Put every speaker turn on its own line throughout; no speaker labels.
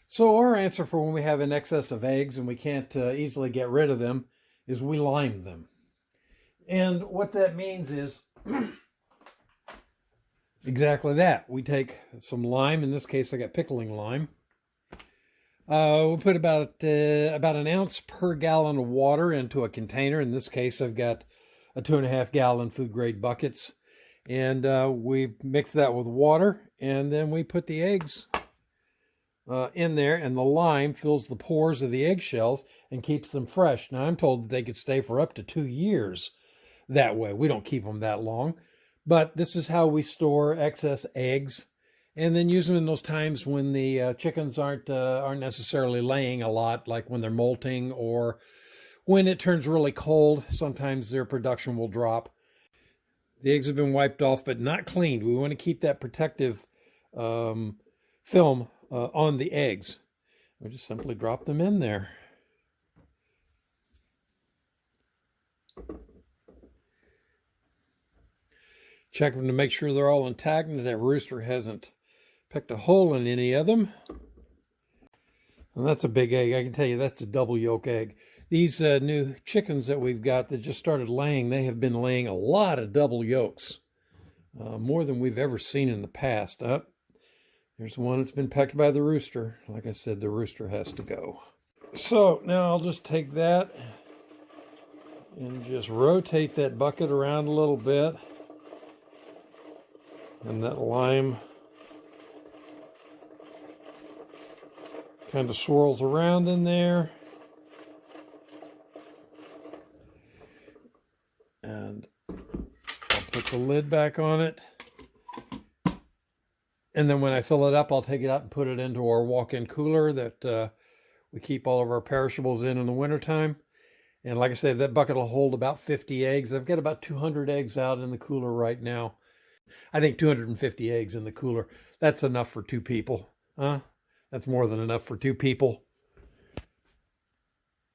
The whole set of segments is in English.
So our answer for when we have an excess of eggs and we can't easily get rid of them is we lime them. And what that means is exactly that. We take some lime. In this case, I got pickling lime. We'll put about an ounce per gallon of water into a container. In this case, I've got a 2.5 gallon food grade buckets. And we mix that with water, and then we put the eggs in there, and the lime fills the pores of the eggshells and keeps them fresh. Now, I'm told that they could stay for up to 2 years that way. We don't keep them that long, but this is how we store excess eggs, and then use them in those times when the chickens aren't necessarily laying a lot, like when they're molting or when it turns really cold. Sometimes their production will drop. The eggs have been wiped off, but not cleaned. We want to keep that protective film on the eggs. We just simply drop them in there. Check them to make sure they're all intact and that rooster hasn't picked a hole in any of them. And that's a big egg. I can tell you that's a double yolk egg. These new chickens that we've got that just started laying, they have been laying a lot of double yolks. More than we've ever seen in the past. There's one that's been pecked by the rooster. Like I said, the rooster has to go. So now I'll just take that and just rotate that bucket around a little bit. And that lime kind of swirls around in there. And I'll put the lid back on it. And then when I fill it up, I'll take it out and put it into our walk-in cooler that we keep all of our perishables in the wintertime. And like I said, that bucket will hold about 50 eggs. I've got about 200 eggs out in the cooler right now. I think 250 eggs in the cooler. That's enough for 2 people. That's more than enough for 2 people.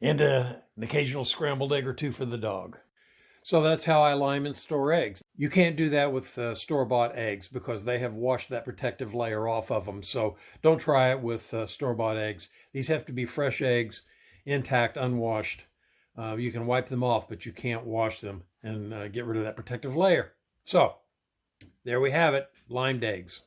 And an occasional scrambled egg or 2 for the dog. So that's how I lime and store eggs. You can't do that with store-bought eggs because they have washed that protective layer off of them. So don't try it with store-bought eggs. These have to be fresh eggs, intact, unwashed. You can wipe them off, but you can't wash them and get rid of that protective layer. So there we have it, limed eggs.